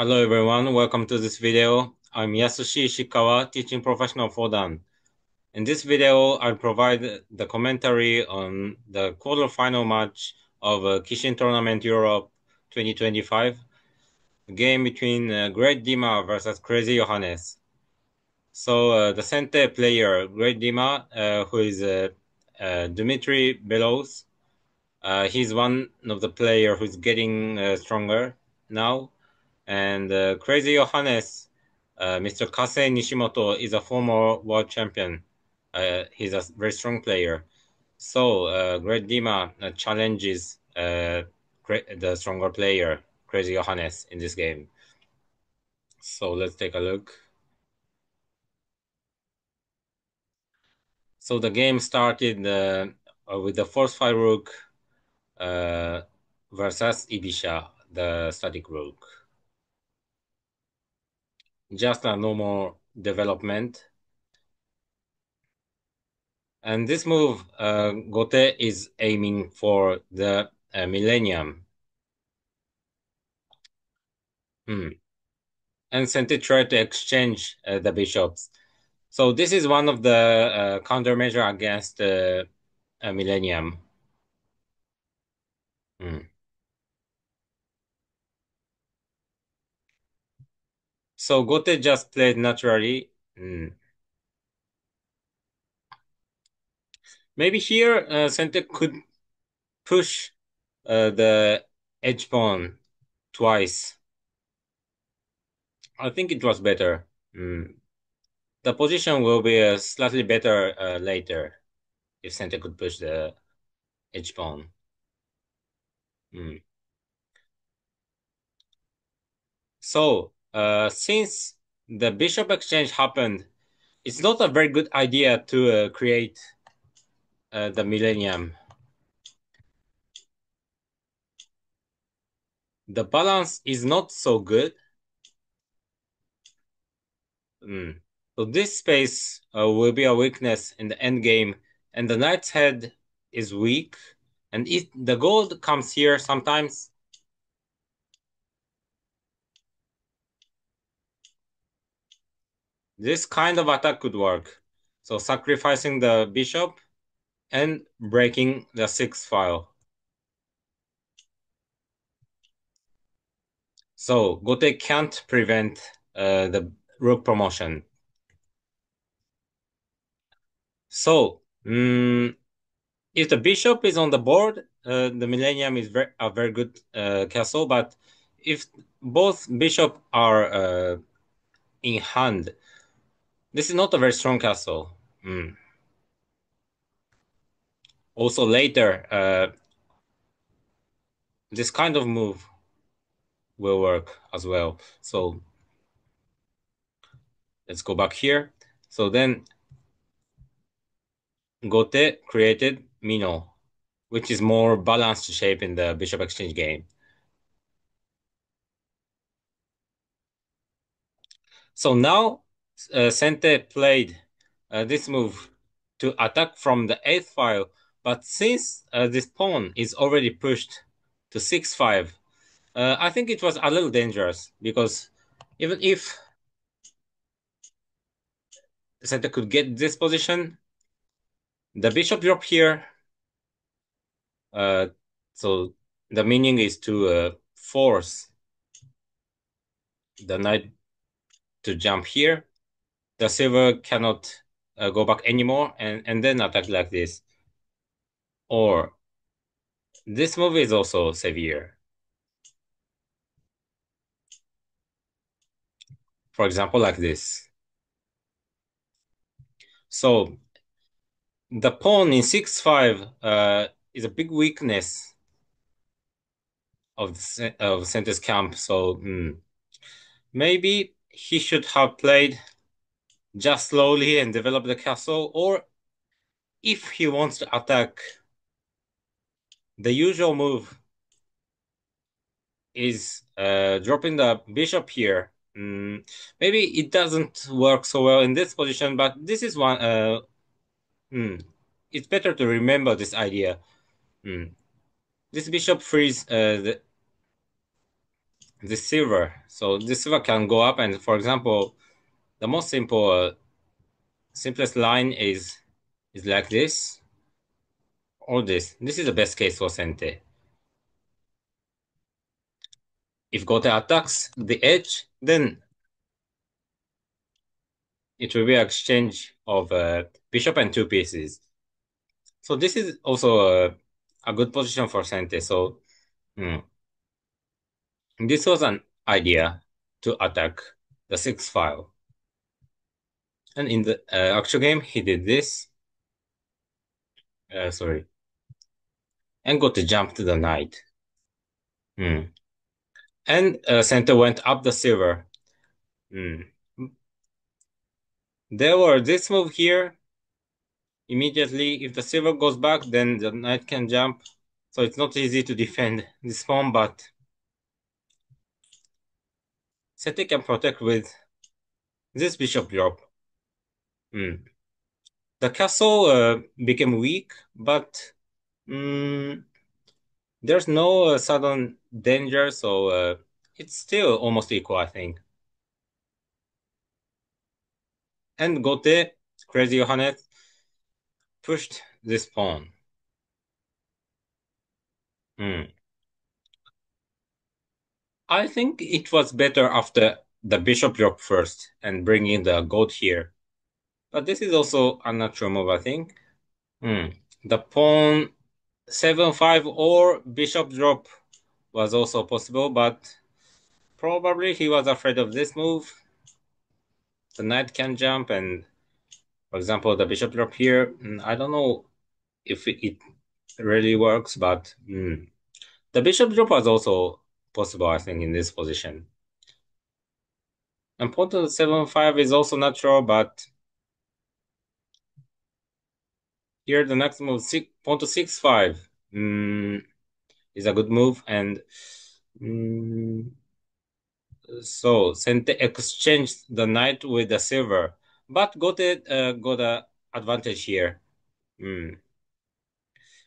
Hello everyone, welcome to this video. I'm Yasushi ISHIKAWA, teaching professional for Dan. In this video, I'll provide the commentary on the quarterfinal match of KISHIN Tournament Europe 2025, a game between Great Dima versus CrazyJohannes. So the center player, Great Dima, who is Dmitry Belos, he's one of the player who's getting stronger now. And CrazyJohannes, Mr. Kase Nishimoto is a former world champion. He's a very strong player. So Great Dima challenges the stronger player, CrazyJohannes, in this game. So let's take a look. So the game started with the force fire rook versus Ibisha, the static rook. Just a normal development. And this move, Gote is aiming for the Millennium. And Sente tried to exchange the bishops. So this is one of the countermeasure against Millennium. So Gote just played naturally. Maybe here Sente could push the edge pawn twice. I think it was better. The position will be slightly better later if Sente could push the edge pawn. So, since the bishop exchange happened, it's not a very good idea to create the millennium. The balance is not so good. So this space will be a weakness in the endgame, and the knight's head is weak. And if the gold comes here sometimes, this kind of attack could work. So sacrificing the bishop and breaking the sixth file. So Gote can't prevent the rook promotion. So if the bishop is on the board, the Millennium is a very good castle. But if both bishop are in hand, this is not a very strong castle. Also later, this kind of move will work as well. So let's go back here. So then Gote created Mino, which is more balanced shape in the bishop exchange game. So now Sente played this move to attack from the 8th file, but since this pawn is already pushed to 6-5, I think it was a little dangerous, because even if Sente could get this position, the bishop drop here, so the meaning is to force the knight to jump here. The silver cannot go back anymore and then attack like this. Or this move is also severe. For example, like this. So the pawn in 6-5 is a big weakness of Sente's camp. So maybe he should have played just slowly and develop the castle. Or if he wants to attack, the usual move is dropping the bishop here. Maybe it doesn't work so well in this position, but this is one. It's better to remember this idea. This bishop frees the silver. So this silver can go up, and for example, the most simplest line is like this or this. This is the best case for Sente. If Gote attacks the edge, then it will be an exchange of bishop and two pieces. So this is also a good position for Sente. So this was an idea to attack the sixth file. And in the actual game, he did this. Sorry. And got to jump to the knight. And Sente went up the silver. Hmm. There were this move here. Immediately, if the silver goes back, then the knight can jump. So it's not easy to defend this pawn, but Sente can protect with this bishop drop. The castle became weak, but there's no sudden danger, so it's still almost equal, I think. And Gote, CrazyJohannes, pushed this pawn. I think it was better after the bishop dropped first and bringing the goat here. But this is also a natural move, I think. The pawn 7-5 or bishop drop was also possible, but probably he was afraid of this move. The knight can jump, and for example, the bishop drop here. I don't know if it really works, but the bishop drop was also possible, I think, in this position. And pawn to 7-5 is also natural, but here the next move, pawn to 6-5, is a good move, and so Sente exchanged the knight with the silver, but got a advantage here.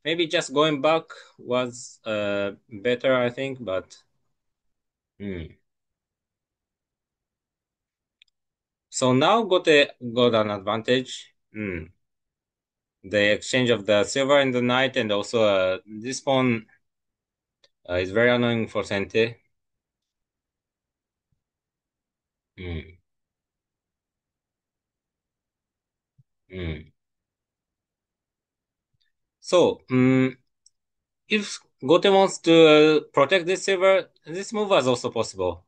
Maybe just going back was better, I think, but so now got an advantage. The exchange of the silver and the knight, and also this pawn is very annoying for Sente. Mm, mm. So, if Gote wants to protect this silver, this move was also possible.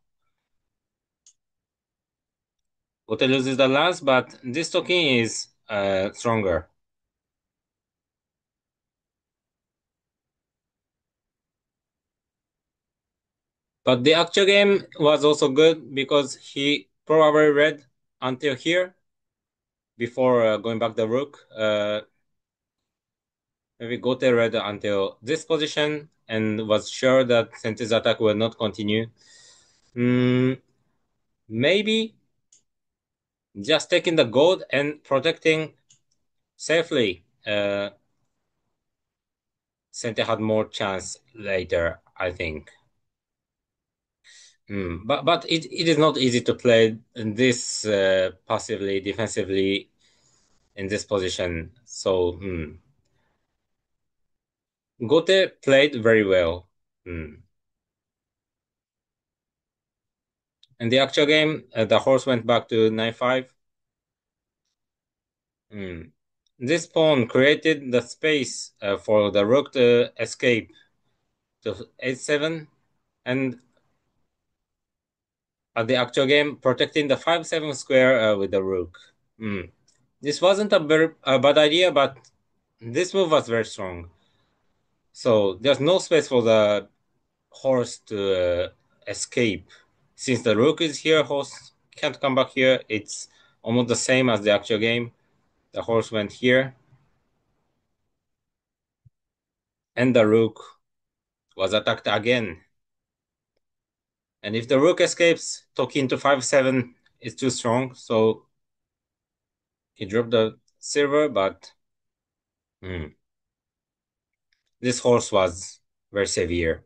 Gote loses the lance, but this token is stronger. But the actual game was also good because he probably read until here before going back the rook. Maybe Gote read until this position and was sure that Sente's attack will not continue. Maybe just taking the gold and protecting safely. Sente had more chance later, I think. But it is not easy to play this passively, defensively in this position. So Gote played very well. In the actual game, the horse went back to 9-5. This pawn created the space for the rook to escape to 8-7, and at the actual game, protecting the 5-7 square with the rook. This wasn't a bad idea, but this move was very strong. So there's no space for the horse to escape. Since the rook is here, horse can't come back here. It's almost the same as the actual game. The horse went here, and the rook was attacked again. And if the rook escapes, Toki into 5-7 is too strong, so he dropped the silver, but this horse was very severe.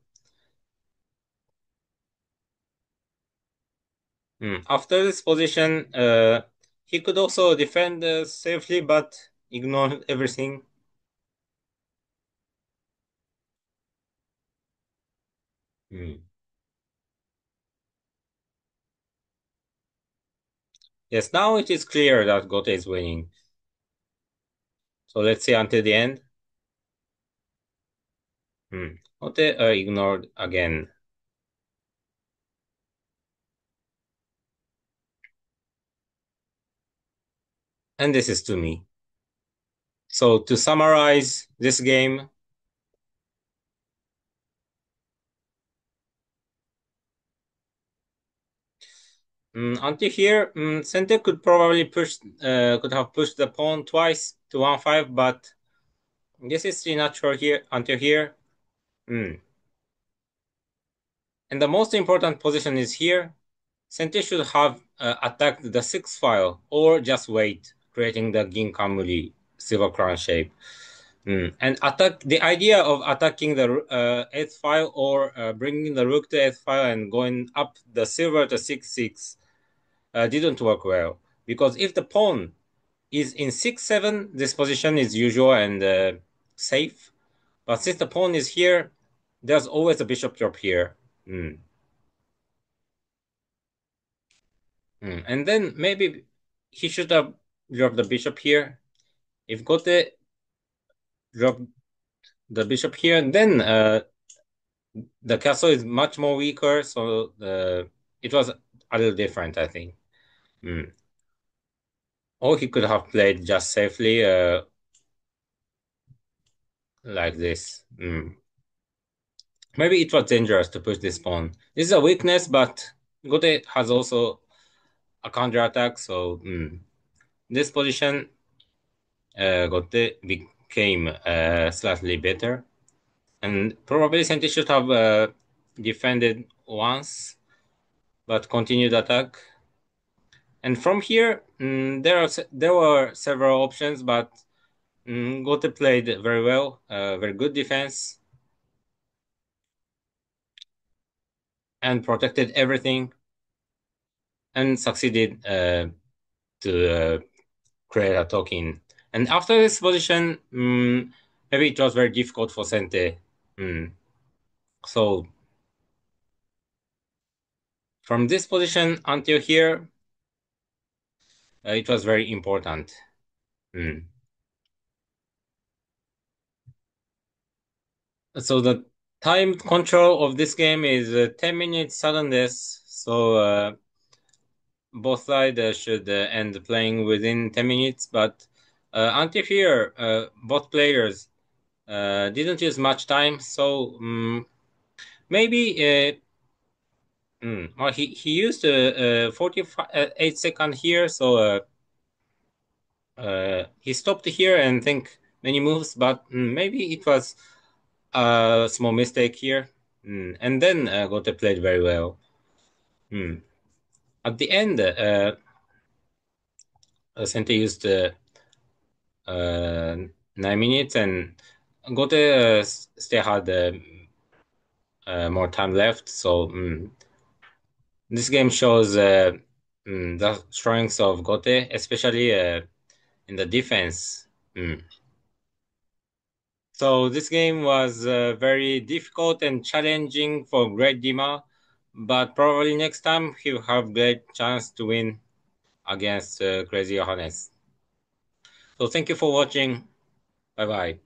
After this position, he could also defend safely, but ignore everything. Hmm. Yes, now it is clear that Gote is winning. So let's see until the end. Gote ignored again. And this is to me. So to summarize this game, until here, Center could probably could have pushed the pawn twice to 1-5, but this is the natural here until here. Mm. And the most important position is here. Center should have attacked the sixth file or just wait, creating the Ginkamuri silver crown shape. And attack the idea of attacking the eighth file or bringing the rook to eighth file and going up the silver to 6-6 didn't work well, because if the pawn is in 6-7, this position is usual and safe. But since the pawn is here, there's always a bishop drop here. Mm. And then maybe he should have dropped the bishop here. If Gote dropped the bishop here, and then the castle is much more weaker, so it was a little different, I think. Mm. Or he could have played just safely like this. Maybe it was dangerous to push this pawn. This is a weakness, but Gote has also a counterattack, so this position Gote became slightly better. And probably Senti should have defended once, but continued attack. And from here, there were several options, but Gote played very well, very good defense, and protected everything, and succeeded to create a token. And after this position, maybe it was very difficult for Sente. Mm. So from this position until here, it was very important. Mm. So the time control of this game is 10 minutes sudden death. So both sides should end playing within 10 minutes. But until here, both players didn't use much time. So maybe well, he used 48 second here. So he stopped here and think many moves. But maybe it was a small mistake here. And then Gote played very well. At the end, Sente used 9 minutes, and Gote still had more time left. So this game shows the strengths of Gote, especially in the defense. So this game was very difficult and challenging for Great Dima, but probably next time he'll have great chance to win against CrazyJohannes. So thank you for watching. Bye bye.